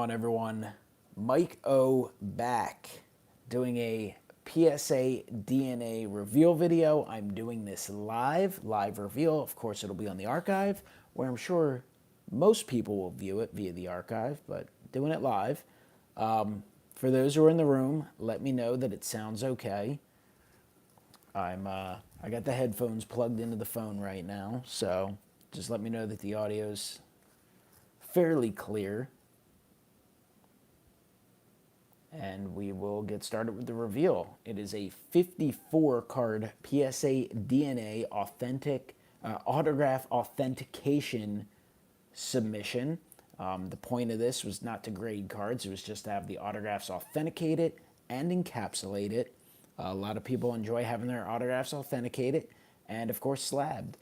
on, everyone? MikeO back doing a PSA DNA reveal video. I'm doing this live reveal. Of course, it'll be on the archive, where I'm sure most people will view it via the archive, but doing it live. For those who are in the room, let me know that it sounds okay. I got the headphones plugged into the phone right now, so just let me know that the audio's fairly clear. And we will get started with the reveal. It is a 54 card PSA DNA autograph authentication submission. The point of this was not to grade cards, it was just to have the autographs authenticated and encapsulated. A lot of people enjoy having their autographs authenticated and, of course, slabbed.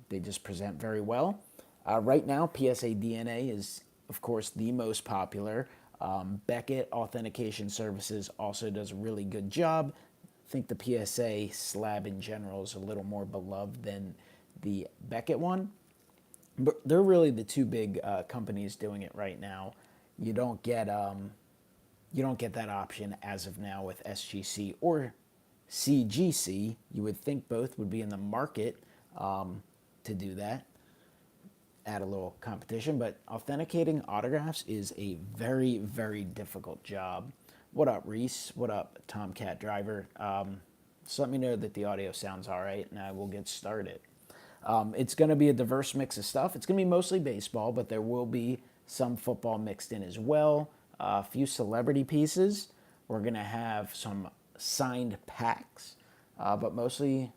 They just present very well. Right now, PSA DNA is, of course, the most popular. Beckett Authentication Services also does a really good job. I think the PSA slab in general is a little more beloved than the Beckett one. But they're really the two big companies doing it right now. You don't get that option as of now with SGC or CGC. You would think both would be in the market to do that, add a little competition, but authenticating autographs is a very, very difficult job. What up, Reese? What up, Tomcat driver? Just let me know that the audio sounds all right, and I will get started. It's going to be a diverse mix of stuff. It's going to be mostly baseball, but there will be some football mixed in as well. A few celebrity pieces. We're going to have some signed packs, but mostly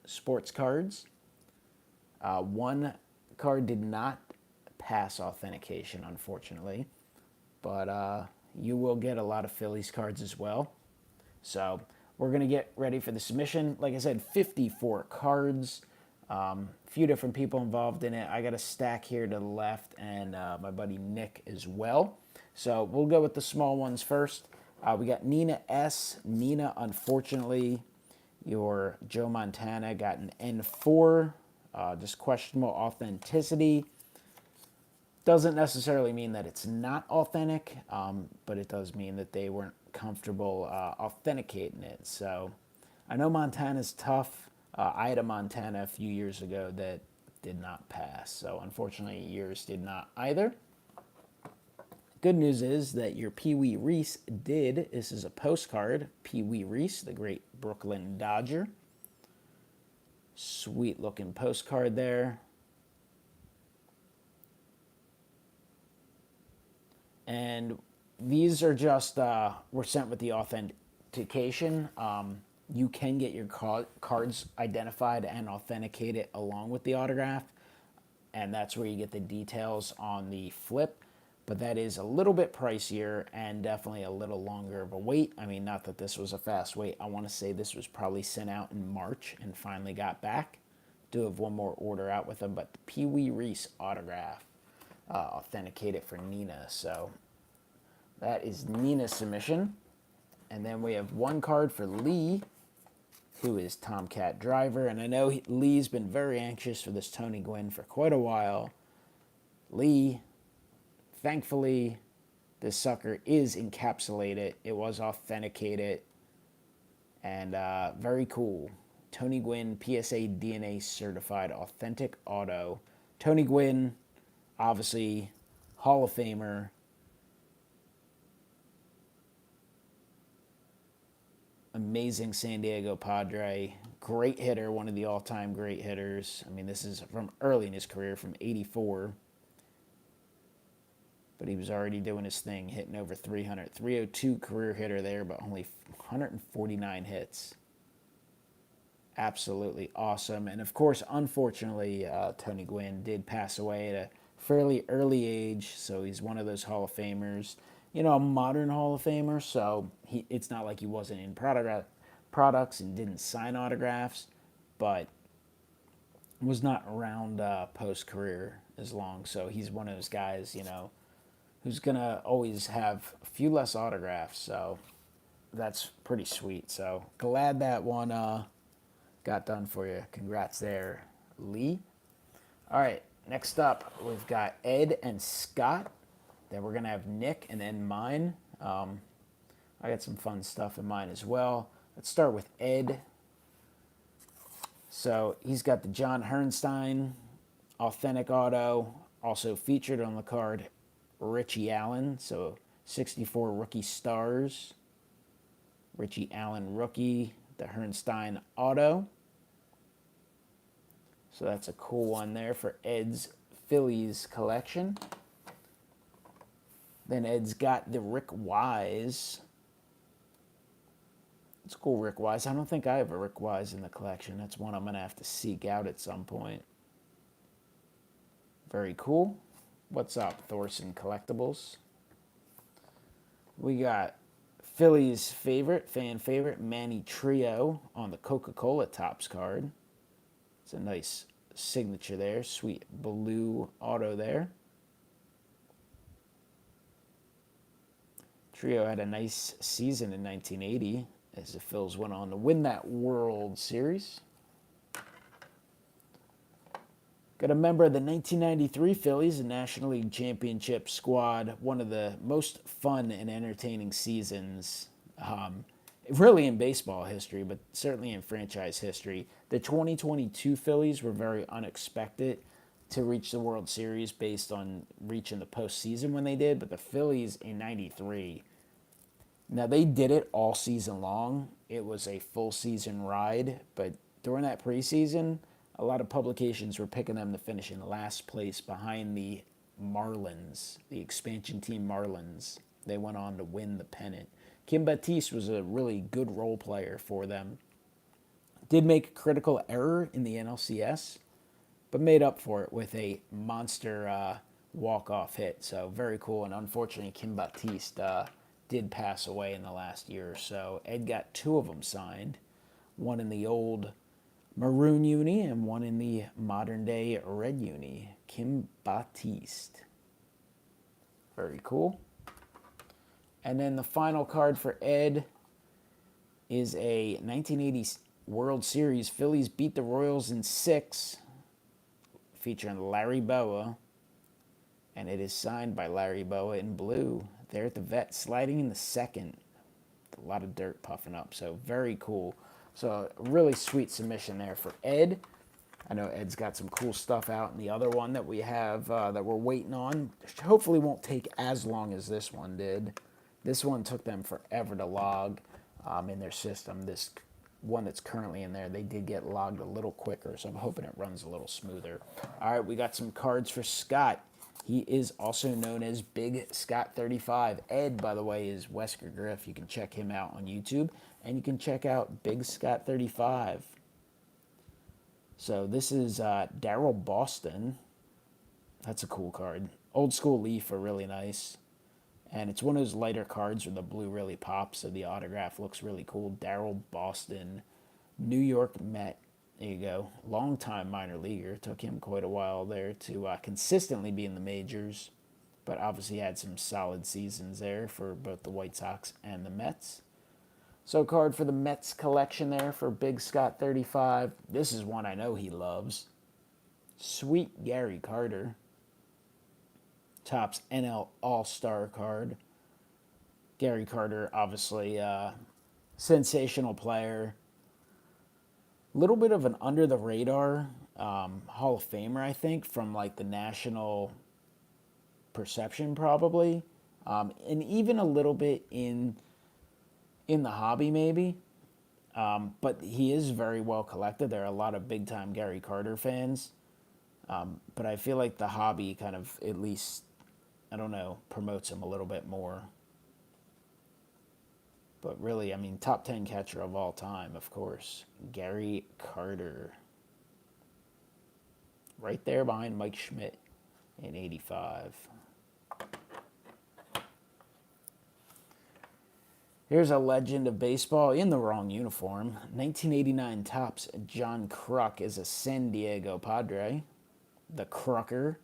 sports cards. One card did not pass authentication, unfortunately, but you will get a lot of Phillies cards as well. So we're going to get ready for the submission. Like I said, 54 cards. A few different people involved in it. I got a stack here to the left, and my buddy Nick as well. So we'll go with the small ones first. We got Nina S. Nina, unfortunately, your Joe Montana got an N4. Just questionable authenticity. Doesn't necessarily mean that it's not authentic, but it does mean that they weren't comfortable authenticating it. So I know Montana's tough. I had a Montana a few years ago that did not pass. So unfortunately, yours did not either. Good news is that your Pee Wee Reese did. This is a postcard. Pee Wee Reese, the great Brooklyn Dodger. Sweet looking postcard there. And these are just, were sent with the authentication. You can get your cards identified and authenticated along with the autograph. And that's where you get the details on the flip. But that is a little bit pricier and definitely a little longer of a wait. I mean, not that this was a fast wait. I want to say this was probably sent out in March and finally got back. Do have one more order out with them, but the Pee Wee Reese autograph authenticated for Nina. So that is Nina's submission. And then we have one card for Lee, who is Tomcat driver. And I know Lee's been very anxious for this Tony Gwynn for quite a while. Lee, thankfully, this sucker is encapsulated. It was authenticated. And very cool. Tony Gwynn, PSA DNA certified authentic auto. Tony Gwynn, obviously, Hall of Famer. Amazing San Diego Padre. Great hitter, one of the all-time great hitters. I mean, this is from early in his career, from '84. But he was already doing his thing, hitting over 300. 302 career hitter there, but only 149 hits. Absolutely awesome. And, of course, unfortunately, Tony Gwynn did pass away at a fairly early age, so he's one of those Hall of Famers. You know, a modern Hall of Famer, so it's not like he wasn't in products and didn't sign autographs, but was not around post-career as long. So he's one of those guys, you know, who's going to always have a few less autographs. So that's pretty sweet. So glad that one got done for you. Congrats there, Lee. All right, next up, we've got Ed and Scott. Then we're going to have Nick and then mine. I got some fun stuff in mine as well. Let's start with Ed. So he's got the John Herrnstein authentic auto. Also featured on the card, Richie Allen. So 64 rookie stars. Richie Allen rookie, the Herrnstein auto. So that's a cool one there for Ed's Phillies collection. Then Ed's got the Rick Wise. It's cool, Rick Wise. I don't think I have a Rick Wise in the collection. That's one I'm going to have to seek out at some point. Very cool. What's up, Thorson Collectibles? We got Phillies fan favorite, Manny Trio on the Coca-Cola Topps card. It's a nice signature there. Sweet blue auto there. Trio had a nice season in 1980 as the Phils went on to win that World Series. Got a member of the 1993 Phillies, a National League Championship squad. One of the most fun and entertaining seasons, really in baseball history, but certainly in franchise history. The 2022 Phillies were very unexpected to reach the World Series based on reaching the postseason when they did, but the Phillies in 93, now they did it all season long. It was a full season ride, but during that preseason, a lot of publications were picking them to finish in last place behind the Marlins, the expansion team Marlins. They went on to win the pennant. Kim Batiste was a really good role player for them. Did make a critical error in the NLCS, but made up for it with a monster walk-off hit. So very cool, and unfortunately Kim Batiste did pass away in the last year or so. Ed got two of them signed, one in the old maroon uni and one in the modern day red uni. Kim Batiste. Very cool. And then the final card for Ed is a 1980 World Series. Phillies beat the Royals in 6, featuring Larry Bowa. And it is signed by Larry Bowa in blue. There at the vet, sliding in the second. A lot of dirt puffing up, so very cool. So a really sweet submission there for Ed. I know Ed's got some cool stuff out in the other one that we have that we're waiting on. Hopefully won't take as long as this one did. This one took them forever to log in their system. This one that's currently in there, they did get logged a little quicker, so I'm hoping it runs a little smoother. All right, we got some cards for Scott. He is also known as Big Scott 35. Ed, by the way, is Wesker Griff. You can check him out on YouTube. And you can check out Big Scott 35. So this is Darryl Boston. That's a cool card. Old school Leaf are really nice. And it's one of those lighter cards where the blue really pops, so the autograph looks really cool. Darryl Boston, New York Met. There you go. Long-time minor leaguer. Took him quite a while there to consistently be in the majors. But obviously had some solid seasons there for both the White Sox and the Mets. So a card for the Mets collection there for Big Scott 35. This is one I know he loves. Sweet Gary Carter. Topps NL All-Star card. Gary Carter, obviously sensational player. Little bit of an under-the-radar Hall of Famer, I think, from like the national perception probably. And even a little bit in the hobby maybe. But he is very well collected. There are a lot of big-time Gary Carter fans. But I feel like the hobby kind of, at least, I don't know, promotes him a little bit more. But really, I mean, top 10 catcher of all time, of course. Gary Carter. Right there behind Mike Schmidt in 85. Here's a legend of baseball in the wrong uniform. 1989 Topps John Kruk is a San Diego Padre. The Krucker.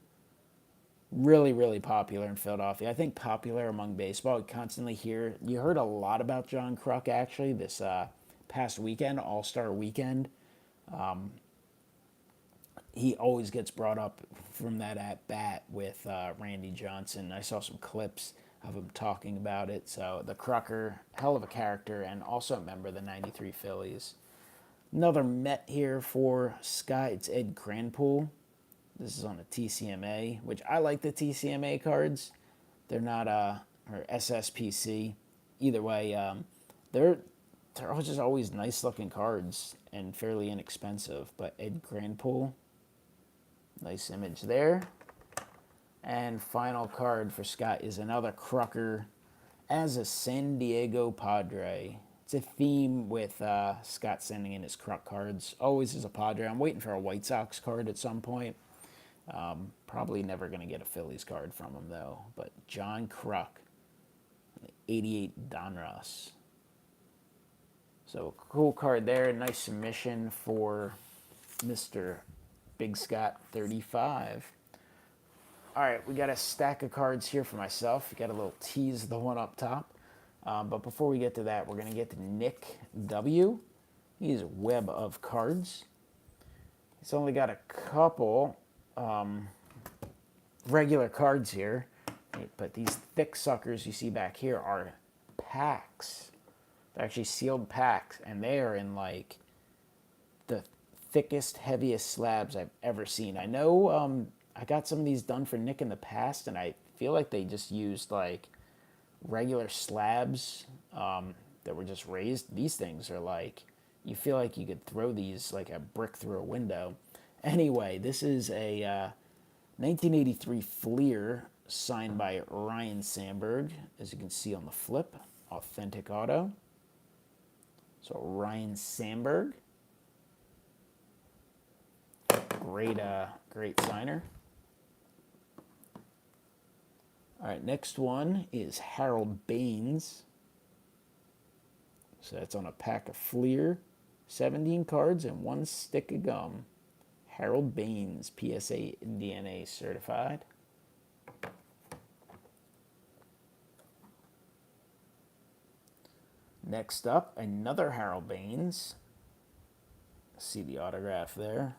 Really, really popular in Philadelphia. I think popular among baseball. You heard a lot about John Kruk, actually, this past weekend, All-Star Weekend. he always gets brought up from that at bat with Randy Johnson. I saw some clips of him talking about it. So the Crucker, hell of a character, and also a member of the '93 Phillies. Another Met here for Scott. It's Ed Cranpool. This is on a TCMA, which I like the TCMA cards. They're not or SSPC. Either way, they're just always nice looking cards and fairly inexpensive. But Ed Cranpool, nice image there. And final card for Scott is another Crucker as a San Diego Padre. It's a theme with Scott sending in his Kruk cards. Always as a Padre. I'm waiting for a White Sox card at some point. Probably never going to get a Phillies card from him, though. But John Kruk, 88 Donruss. So, cool card there. Nice submission for Mr. Big Scott 35. All right, we got a stack of cards here for myself. We got a little tease of the one up top. But before we get to that, we're going to get to Nick W. He's a web of cards. He's only got a couple regular cards here. But these thick suckers you see back here are packs. They're actually sealed packs. And they are in, like, the thickest, heaviest slabs I've ever seen. I know I got some of these done for Nick in the past, and I feel like they just used, like, regular slabs that were just raised. These things are like, you feel like you could throw these like a brick through a window. Anyway, this is a 1983 Fleer signed by Ryan Sandberg, as you can see on the flip. Authentic auto. So Ryan Sandberg. Great signer. All right, next one is Harold Baines. So that's on a pack of Fleer, 17 cards and 1 stick of gum. Harold Baines, PSA DNA certified. Next up, another Harold Baines. See the autograph there.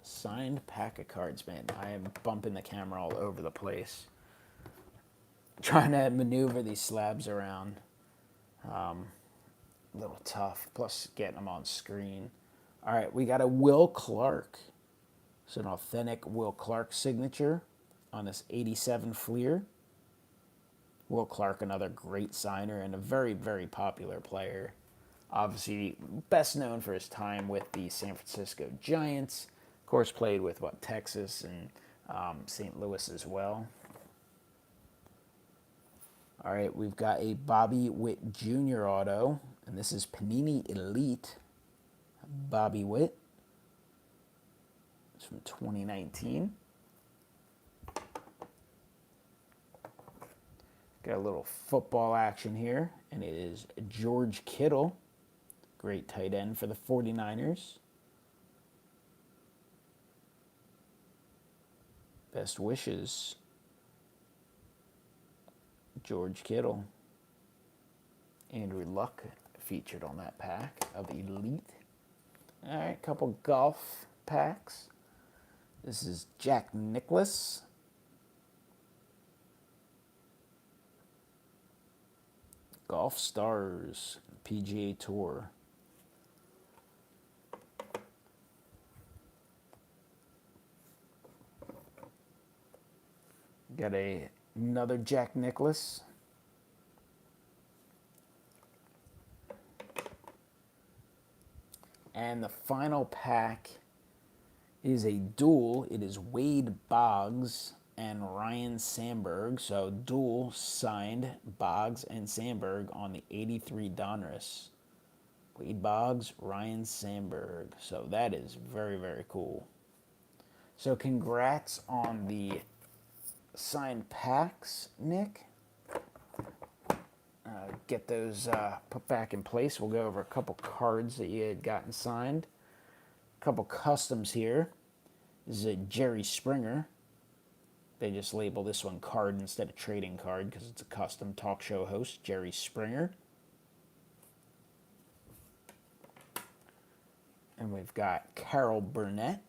Signed pack of cards, man. I am bumping the camera all over the place. Trying to maneuver these slabs around. A little tough. Plus getting them on screen. All right, we got a Will Clark. It's an authentic Will Clark signature on this 87 Fleer. Will Clark, another great signer and a very, very popular player. Obviously, best known for his time with the San Francisco Giants. Of course, played with, Texas and St. Louis as well. All right, we've got a Bobby Witt Jr. auto, and this is Panini Elite Bobby Witt. It's from 2019. Got a little football action here, and it is George Kittle, great tight end for the 49ers. Best wishes, George Kittle. Andrew Luck featured on that pack of Elite. All right, couple golf packs. This is Jack Nicklaus. Golf Stars, PGA Tour. Got another Jack Nicklaus. And the final pack is a duel. It is Wade Boggs and Ryan Sandberg. So dual signed Boggs and Sandberg on the 83 Donruss. Wade Boggs, Ryan Sandberg. So that is very, very cool. So congrats on the signed packs, Nick. Get those put back in place. We'll go over a couple cards that you had gotten signed. A couple customs here. This is a Jerry Springer. They just label this one card instead of trading card because it's a custom talk show host, Jerry Springer. And we've got Carol Burnett.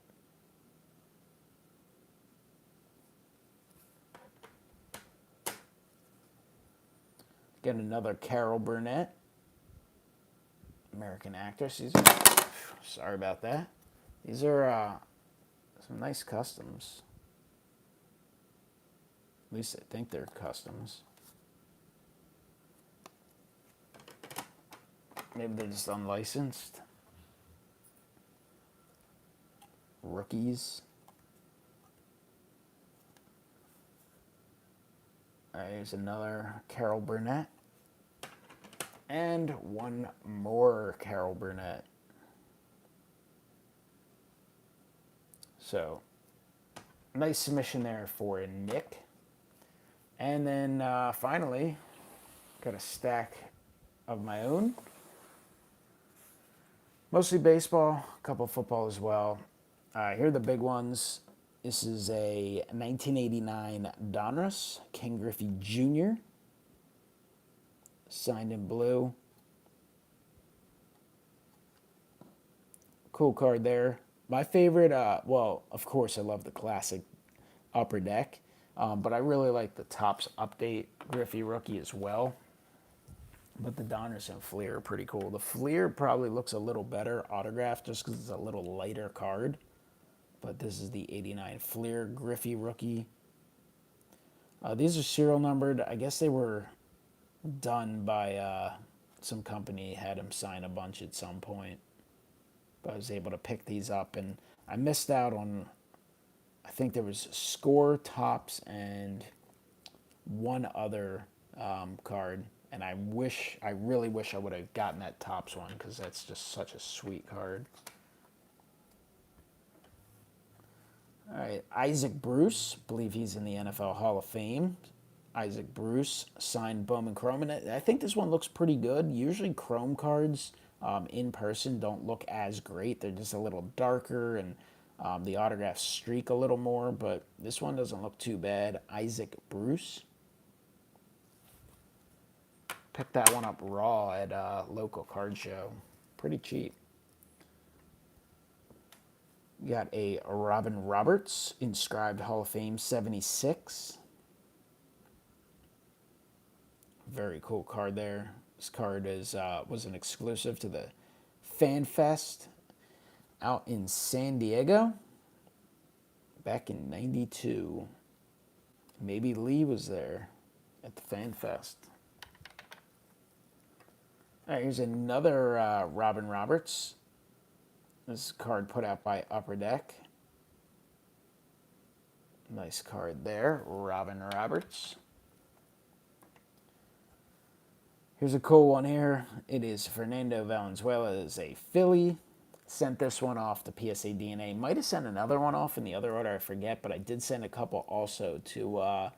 Get another Carol Burnett. American actress. Sorry about that. These are some nice customs. At least I think they're customs. Maybe they're just unlicensed. Rookies. All right, here's another Carol Burnett. And one more Carol Burnett. So, nice submission there for Nick. And then finally, got a stack of my own. Mostly baseball, a couple football as well. Here are the big ones. This is a 1989 Donruss, Ken Griffey Jr., signed in blue. Cool card there. My favorite, well, of course, I love the classic Upper Deck, but I really like the Topps Update Griffey rookie as well. But the Donruss and Fleer are pretty cool. The Fleer probably looks a little better autographed just because it's a little lighter card. But this is the 89 Fleer Griffey rookie. These are serial numbered. I guess they were done by some company, had him sign a bunch at some point. But I was able to pick these up, and I missed out on, I think there was Score, Topps, and one other card. And I really wish I would have gotten that Topps one because that's just such a sweet card. All right, Isaac Bruce, believe he's in the NFL Hall of Fame. Isaac Bruce, signed Bowman Chrome. And I think this one looks pretty good. Usually Chrome cards in person don't look as great. They're just a little darker and the autographs streak a little more. But this one doesn't look too bad. Isaac Bruce. Picked that one up raw at a local card show. Pretty cheap. Got a Robin Roberts, inscribed Hall of Fame 76. Very cool card there. This card was an exclusive to the Fan Fest out in San Diego back in '92. Maybe Lee was there at the Fan Fest. All right, here's another Robin Roberts. This card put out by Upper Deck. Nice card there, Robin Roberts. Here's a cool one here. It is Fernando Valenzuela as a Philly. Sent this one off to PSA DNA. Might have sent another one off in the other order, I forget, but I did send a couple also to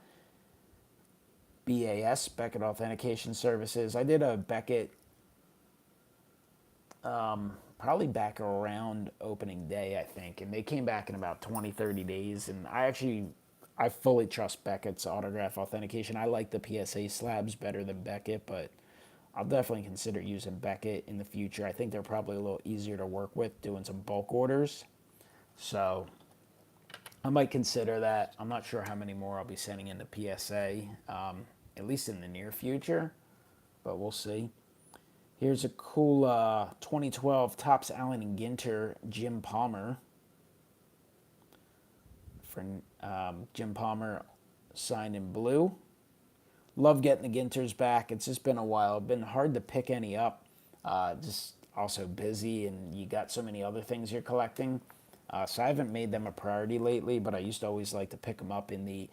BAS, Beckett Authentication Services. I did a Beckett probably back around opening day, I think. And they came back in about 20, 30 days. And I fully trust Beckett's autograph authentication. I like the PSA slabs better than Beckett, but I'll definitely consider using Beckett in the future. I think they're probably a little easier to work with doing some bulk orders. So I might consider that. I'm not sure how many more I'll be sending into PSA, at least in the near future, but we'll see. Here's a cool 2012 Topps Allen and Ginter Jim Palmer. For Jim Palmer, signed in blue. Love getting the Ginters back. It's just been a while. It's been hard to pick any up. Just also busy, and you got so many other things you're collecting. So I haven't made them a priority lately, but I used to always like to pick them up in the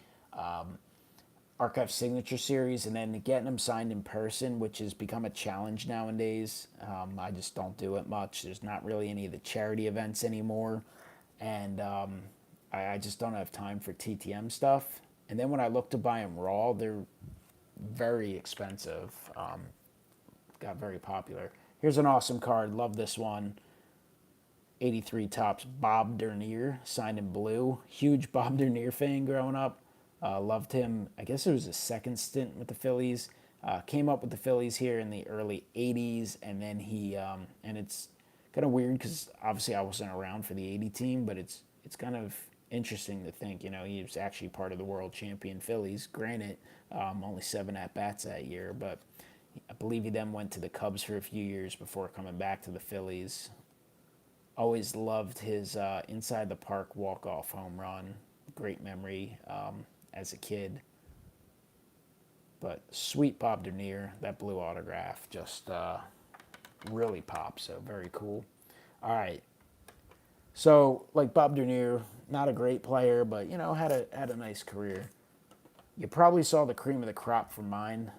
Archive Signature Series, and then getting them signed in person, which has become a challenge nowadays. I just don't do it much. There's not really any of the charity events anymore, and I just don't have time for TTM stuff. And then when I look to buy them raw, they're very expensive. Got very popular. Here's an awesome card. Love this one. 83 Topps Bob Dernier, signed in blue. Huge Bob Dernier fan growing up. Loved him. I guess it was his second stint with the Phillies. Came up with the Phillies here in the early 80s, and then he, and it's Kind of weird because obviously I wasn't around for the 80 team, but it's kind of interesting to think, he was actually part of the world champion Phillies. Granted, only 7 at-bats that year, but I believe he then went to the Cubs for a few years before coming back to the Phillies. Always loved his inside the park walk-off home run. Great memory as a kid. But sweet Bob Dernier, that blue autograph just really pops, so very cool. All right. So, like Bob Dernier, not a great player, but, had a nice career. You probably saw the cream of the crop from mine.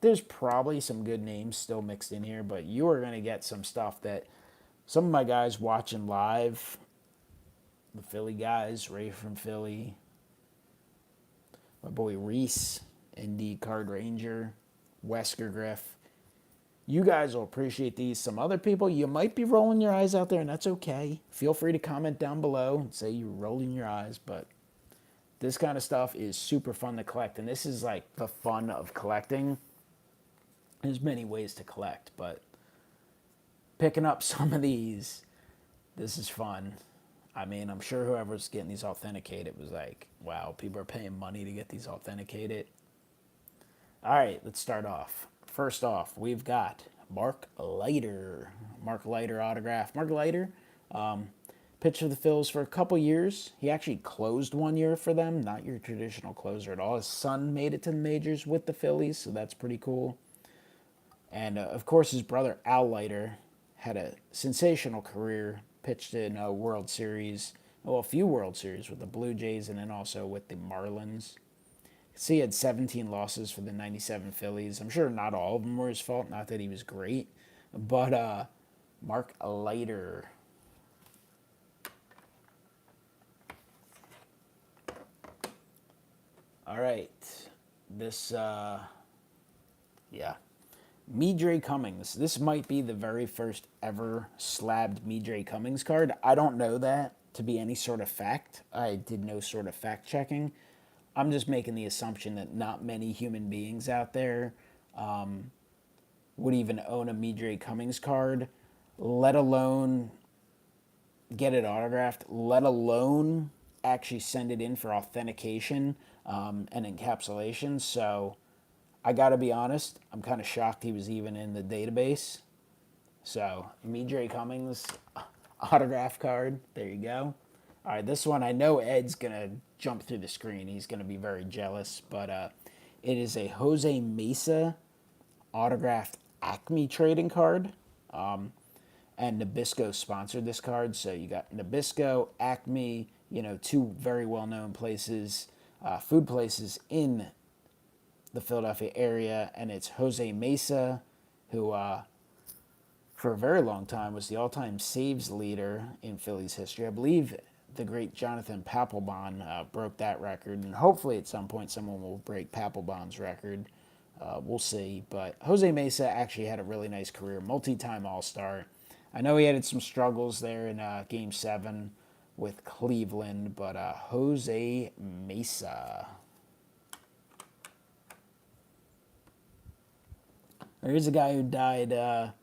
There's probably some good names still mixed in here, but you are going to get some stuff that some of my guys watching live, the Philly guys, Ray from Philly, my boy Reese, Indy Card Ranger, Wesker Griff. You guys will appreciate these. Some other people, you might be rolling your eyes out there, and that's okay. Feel free to comment down below and say you're rolling your eyes, but this kind of stuff is super fun to collect, and this is like the fun of collecting. There's many ways to collect, but picking up some of these, this is fun. I mean, I'm sure whoever's getting these authenticated was like, wow, people are paying money to get these authenticated. All right, let's start off. First off, we've got Mark Leiter. Mark Leiter autograph. Mark Leiter pitched for the Phils for a couple years. He actually closed 1 year for them, not your traditional closer at all. His son made it to the majors with the Phillies, so that's pretty cool. And, of course, his brother Al Leiter had a sensational career, pitched in a World Series, well, a few World Series with the Blue Jays and then also with the Marlins. See, he had 17 losses for the 97 Phillies. I'm sure not all of them were his fault, not that he was great. But Mark Leiter. All right. This, yeah. Midre Cummings. This might be the very first ever slabbed Midre Cummings card. I don't know that to be any sort of fact. I did no sort of fact checking. I'm just making the assumption that not many human beings out there would even own a Midre Cummings card, let alone get it autographed, let alone actually send it in for authentication and encapsulation. So I got to be honest, I'm kind of shocked he was even in the database. So, Midre Cummings autograph card. There you go. All right, this one, I know Ed's going to jump through the screen. He's going to be very jealous. But it is a Jose Mesa autographed Acme trading card. And Nabisco sponsored this card. So, you got Nabisco, Acme, two very well-known places, food places in the Philadelphia area, and it's Jose Mesa, who for a very long time was the all-time saves leader in Phillies history. I believe the great Jonathan Papelbon broke that record, and hopefully at some point someone will break Papelbon's record. We'll see, but Jose Mesa actually had a really nice career, multi-time All-Star. I know he had some struggles there in Game 7 with Cleveland, but Jose Mesa. Here's a guy who died a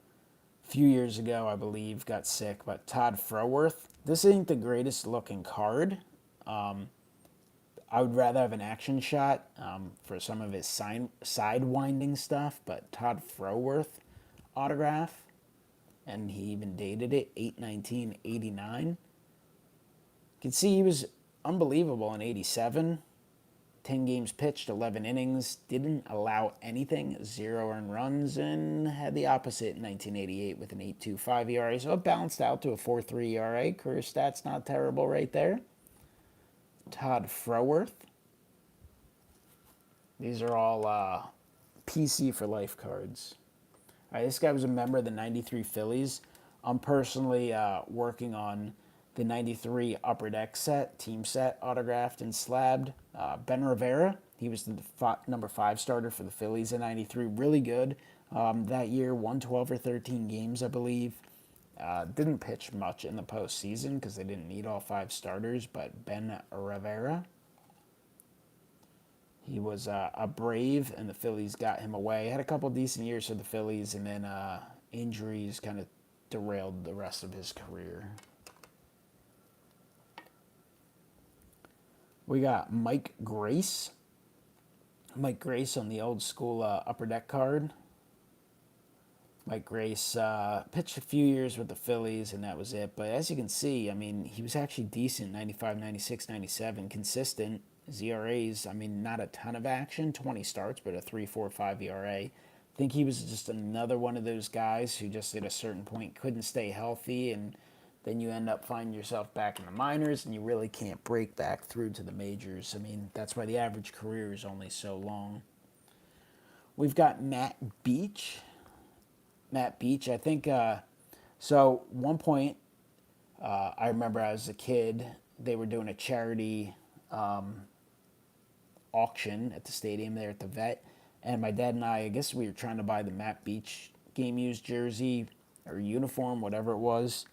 few years ago, I believe, got sick, but Todd Froworth. This ain't the greatest looking card. I would rather have an action shot for some of his sidewinding stuff, but Todd Froworth autograph, and he even dated it, 8/19/89. You can see he was unbelievable in 87. 10 games pitched, 11 innings, didn't allow anything, 0 earned runs, and had the opposite in 1988 with an 8.25 ERA. So it balanced out to a 4.3 ERA. Career stats not terrible right there. Todd Froworth. These are all PC for life cards. All right, this guy was a member of the 93 Phillies. I'm personally working on the 93 Upper Deck set, team set, autographed and slabbed. Ben Rivera, he was the number 5 starter for the Phillies in 93. Really good that year, won 12 or 13 games, I believe. Didn't pitch much in the postseason because they didn't need all 5 starters, but Ben Rivera, he was a Brave, and the Phillies got him away. Had a couple decent years for the Phillies, and then injuries kind of derailed the rest of his career. We got Mike Grace. Mike Grace on the old school Upper Deck card. Mike Grace pitched a few years with the Phillies, and that was it. But as you can see, I mean, he was actually decent, 95, 96, 97, consistent. His ERAs, I mean, not a ton of action, 20 starts, but a 3.45 ERA. I think he was just another one of those guys who just at a certain point couldn't stay healthy, and then you end up finding yourself back in the minors, and you really can't break back through to the majors. I mean, that's why the average career is only so long. We've got Matt Beach. Matt Beach, I think, so one point, I remember as a kid, they were doing a charity auction at the stadium there at the Vet, and my dad and I guess we were trying to buy the Matt Beach game used jersey or uniform, whatever it was,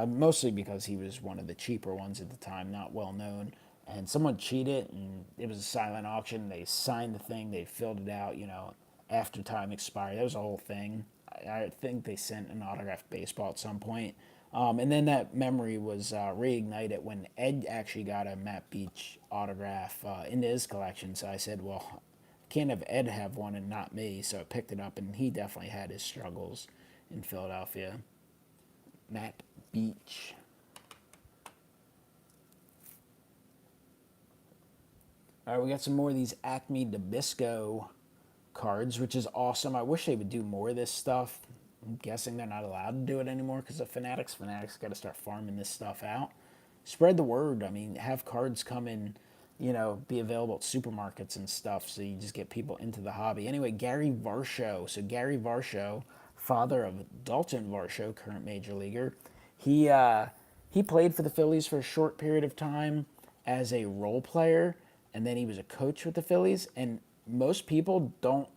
mostly because he was one of the cheaper ones at the time, not well known, and someone cheated, and it was a silent auction. They signed the thing, they filled it out, after time expired. That was a whole thing. I think they sent an autographed baseball at some point. And then that memory was reignited when Ed actually got a Matt Beach autograph into his collection. So I said, well, can't have Ed have one and not me. So I picked it up, and he definitely had his struggles in Philadelphia. Matt Beach. All right, we got some more of these Acme Nabisco cards, which is awesome. I wish they would do more of this stuff. I'm guessing they're not allowed to do it anymore because of Fanatics. Fanatics got to start farming this stuff out. Spread the word. I mean, have cards come in, be available at supermarkets and stuff, so you just get people into the hobby. Anyway, Gary Varsho. So Gary Varsho, father of Dalton Varsho, current major leaguer, he played for the Phillies for a short period of time as a role player, and then he was a coach with the Phillies, and most people don't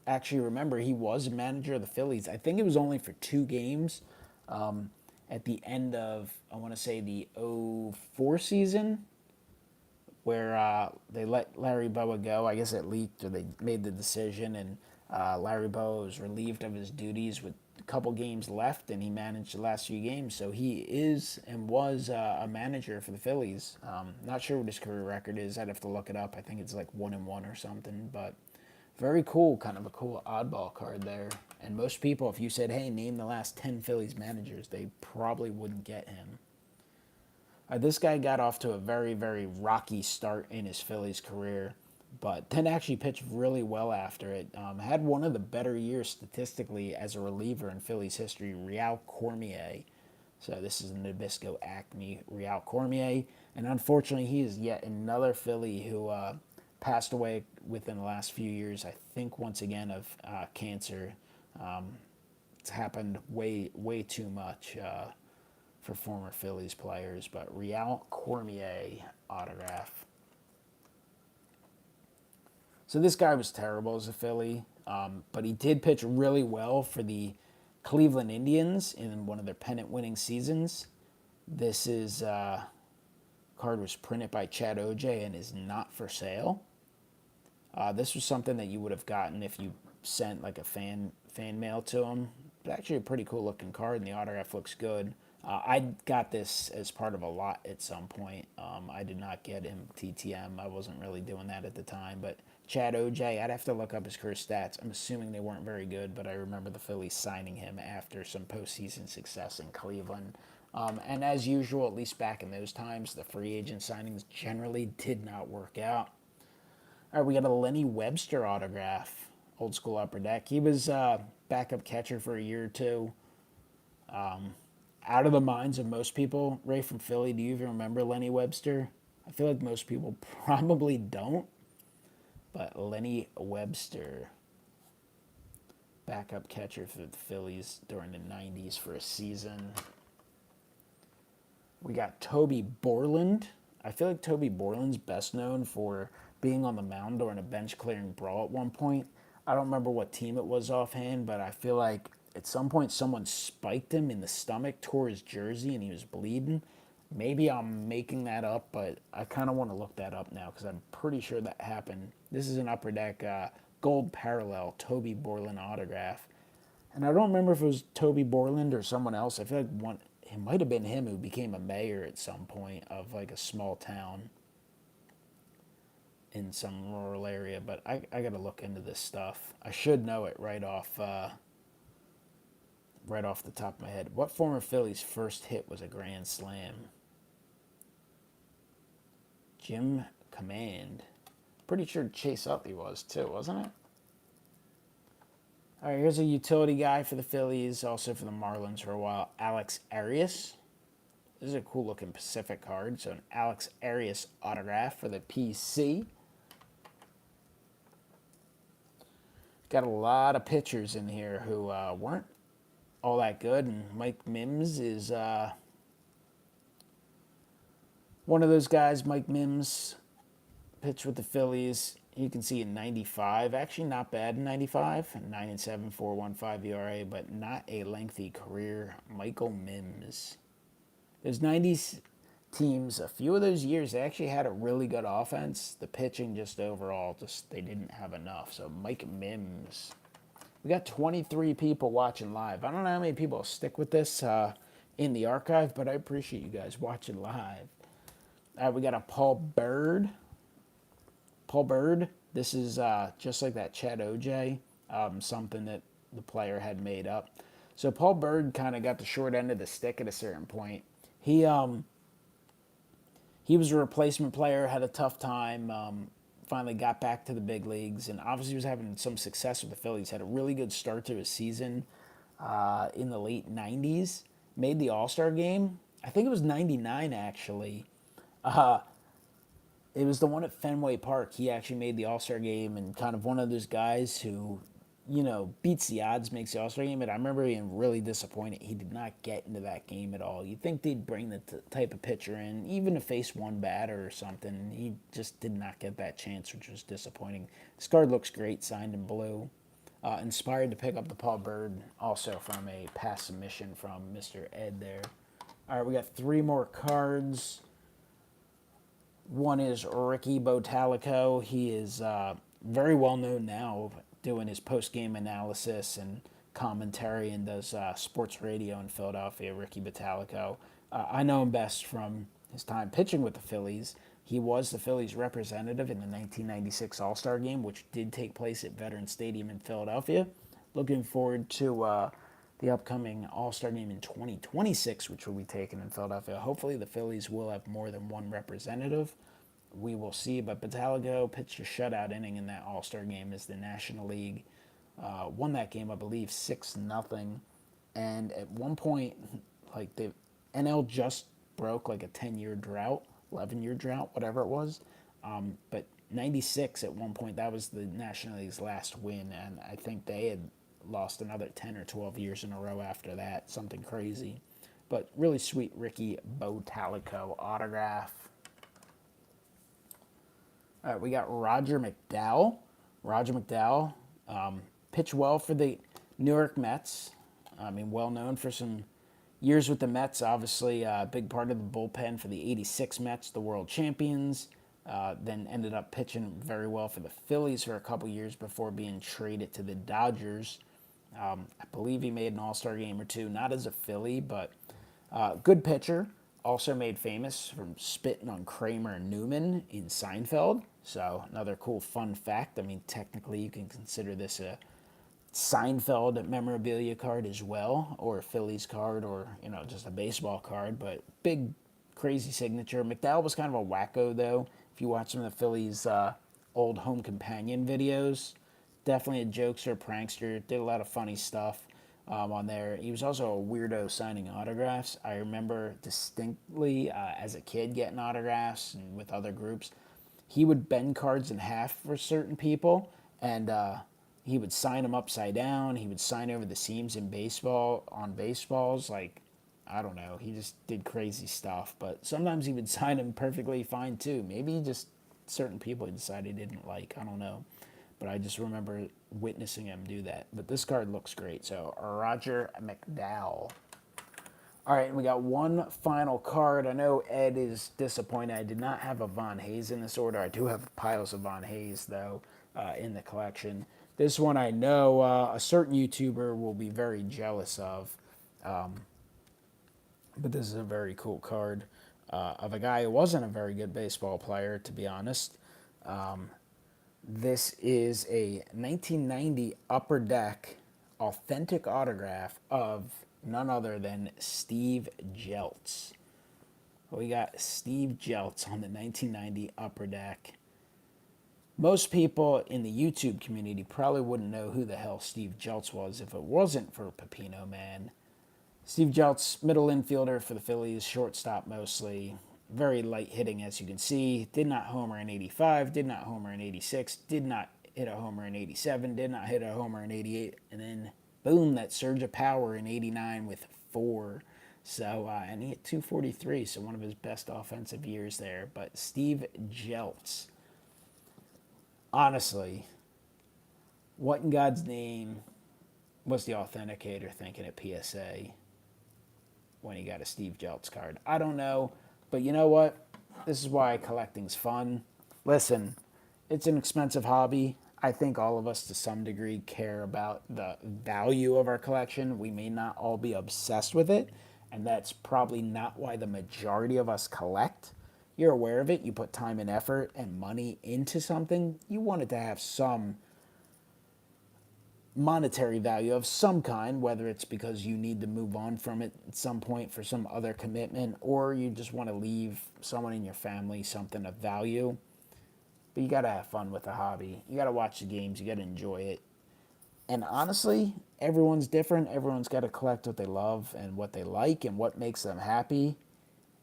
actually remember he was a manager of the Phillies. I think it was only for 2 games at the end of, I want to say, the 2004 season, where they let Larry Bowa go. I guess it leaked, or they made the decision, and Larry Bowa was relieved of his duties with a couple games left, and he managed the last few games. So he is and was a manager for the Phillies. Not sure what his career record is. I'd have to look it up. I think it's like 1-1 or something, but very cool, kind of a cool oddball card there. And most people, if you said, hey, name the last 10 Phillies managers, they probably wouldn't get him. This guy got off to a very, very rocky start in his Phillies career, but then actually pitched really well after it. Had one of the better years statistically as a reliever in Phillies history, Real Cormier. So this is a Nabisco Acme Real Cormier. And unfortunately, he is yet another Philly who passed away within the last few years, I think once again of cancer. It's happened way too much for former Phillies players, but Real Cormier autograph. So this guy was terrible as a Philly, but he did pitch really well for the Cleveland Indians in one of their pennant-winning seasons. This card was printed by Chad OJ and is not for sale. This was something that you would have gotten if you sent like a fan mail to him. But actually a pretty cool looking card, and the autograph looks good. I got this as part of a lot at some point. I did not get him TTM. I wasn't really doing that at the time. But Chad OJ, I'd have to look up his career stats. I'm assuming they weren't very good, but I remember the Phillies signing him after some postseason success in Cleveland. And as usual, at least back in those times, the free agent signings generally did not work out. All right, we got a Lenny Webster autograph, old school Upper Deck. He was backup catcher for a year or two. Out of the minds of most people. Ray from Philly, do you even remember Lenny Webster? I feel like most people probably don't. But Lenny Webster, backup catcher for the Phillies during the 90s for a season. We got Toby Borland. I feel like Toby Borland's best known for being on the mound during a bench-clearing brawl at one point. I don't remember what team it was offhand, but I feel like at some point someone spiked him in the stomach, tore his jersey, and he was bleeding. Maybe I'm making that up, but I kind of want to look that up now because I'm pretty sure that happened. This is an Upper Deck gold parallel Toby Borland autograph. And I don't remember if it was Toby Borland or someone else. I feel like it might have been him who became a mayor at some point of like a small town in some rural area. But I got to look into this stuff. I should know it right off the top of my head. What former Phillies first hit was a grand slam? Jim Command. Pretty sure Chase Utley was too, wasn't it? All right, here's a utility guy for the Phillies, also for the Marlins for a while. Alex Arias. This is a cool looking Pacific card. So an Alex Arias autograph for the PC. Got a lot of pitchers in here who weren't all that good, and Mike Mims is one of those guys. Mike Mims pitched with the Phillies. You can see in 95, actually not bad in 95, 9-7, 4.15 ERA, but not a lengthy career. Michael Mims. Those 90s teams, a few of those years, they actually had a really good offense. The pitching just overall, they didn't have enough. So Mike Mims. We got 23 people watching live. I don't know how many people stick with this in the archive, but I appreciate you guys watching live. All right, we got a Paul Bird. Paul Bird, this is just like that Chad OJ, something that the player had made up. So Paul Bird kind of got the short end of the stick at a certain point. He was a replacement player, had a tough time, finally got back to the big leagues, and obviously was having some success with the Phillies. Had a really good start to his season in the late 90s. Made the All-Star game. I think it was 99, actually. It was the one at Fenway Park. He actually made the All-Star game, and kind of one of those guys who, beats the odds, makes the All-Star game. And I remember being really disappointed. He did not get into that game at all. You'd think they'd bring the type of pitcher in, even to face one batter or something. He just did not get that chance, which was disappointing. This card looks great, signed in blue. Inspired to pick up the Paul Bird, also from a pass submission from Mr. Ed there. All right, we got 3 more cards. One is Ricky Botalico. He is very well known now, doing his post-game analysis and commentary, and does sports radio in Philadelphia. Ricky Botalico. I know him best from his time pitching with the Phillies. He was the Phillies representative in the 1996 All-Star Game, which did take place at Veterans Stadium in Philadelphia. Looking forward to the upcoming All-Star Game in 2026, which will be taken in Philadelphia. Hopefully the Phillies will have more than one representative. We will see, but Botalico pitched a shutout inning in that All-Star Game as the National League won that game, I believe, 6-0. And at one point, like, the NL just broke like a 10-year drought, 11-year drought, whatever it was. But 96 at one point, that was the National League's last win, and I think they had lost another 10 or 12 years in a row after that, something crazy. But really sweet Ricky Botalico autograph. All right, we got Roger McDowell. Roger McDowell pitched well for the New York Mets. I mean, well known for some years with the Mets. Obviously, a big part of the bullpen for the '86 Mets, the world champions. Then ended up pitching very well for the Phillies for a couple years before being traded to the Dodgers. I believe he made an All-Star game or two, not as a Philly, but good pitcher. Also made famous from spitting on Kramer and Newman in Seinfeld. So another cool fun fact. I mean, technically you can consider this a Seinfeld memorabilia card as well, or a Phillies card, or, just a baseball card. But big, crazy signature. McDowell was kind of a wacko, though. If you watch some of the Phillies' old home companion videos, definitely a jokester, prankster, did a lot of funny stuff on there. He was also a weirdo signing autographs. I remember distinctly as a kid getting autographs and with other groups. He would bend cards in half for certain people, and he would sign them upside down. He would sign over the seams in baseball, on baseballs. Like, I don't know. He just did crazy stuff. But sometimes he would sign them perfectly fine, too. Maybe just certain people he decided he didn't like. I don't know. But I just remember witnessing him do that. But this card looks great. So, Roger McDowell. All right, and we got one final card. I know Ed is disappointed. I did not have a Von Hayes in this order. I do have piles of Von Hayes, though, in the collection. This one I know a certain YouTuber will be very jealous of, but this is a very cool card of a guy who wasn't a very good baseball player, to be honest. This is a 1990 Upper Deck authentic autograph of none other than Steve Jeltz. We got Steve Jeltz on the 1990 Upper Deck. Most people in the YouTube community probably wouldn't know who the hell Steve Jeltz was if it wasn't for Pepino Man. Steve Jeltz, middle infielder for the Phillies, shortstop mostly. Very light hitting, as you can see. Did not homer in 85, did not homer in 86, did not hit a homer in 87, did not hit a homer in 88, and then boom, that surge of power in 89 with 4. So, and he hit 243, so one of his best offensive years there. But Steve Jeltz, honestly, what in God's name was the authenticator thinking at PSA when he got a Steve Jeltz card? I don't know, but you know what? This is why collecting's fun. Listen, it's an expensive hobby. I think all of us to some degree care about the value of our collection. We may not all be obsessed with it, and that's probably not why the majority of us collect. You're aware of it. You put time and effort and money into something. You want it to have some monetary value of some kind, whether it's because you need to move on from it at some point for some other commitment, or you just want to leave someone in your family something of value. But you got to have fun with the hobby. You got to watch the games. You got to enjoy it. And honestly, everyone's different. Everyone's got to collect what they love and what they like and what makes them happy.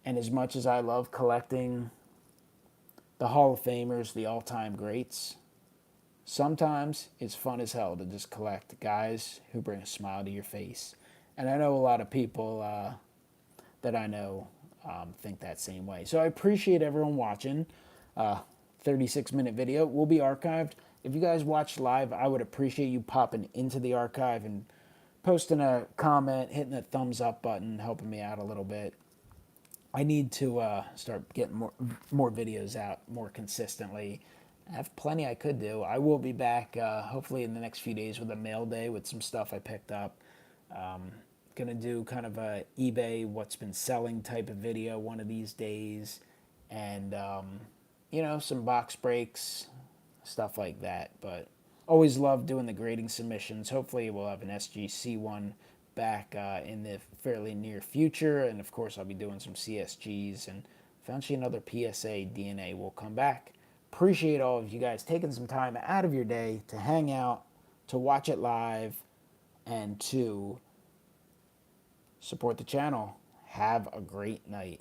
And as much as I love collecting the Hall of Famers, the all-time greats, sometimes it's fun as hell to just collect guys who bring a smile to your face. And I know a lot of people that I know think that same way. So I appreciate everyone watching. 36-minute video will be archived. If you guys watch live, I would appreciate you popping into the archive and posting a comment, hitting the thumbs up button, helping me out a little bit. I need to start getting more videos out more consistently. I have plenty I could do. I will be back hopefully in the next few days with a mail day with some stuff I picked up. Gonna do kind of a eBay what's been selling type of video one of these days, and you know, some box breaks, stuff like that. But always love doing the grading submissions. Hopefully we'll have an SGC one back in the fairly near future, and of course I'll be doing some CSGs, and eventually another PSA DNA will come back. Appreciate all of you guys taking some time out of your day to hang out, to watch it live, and to support the channel. Have a great night.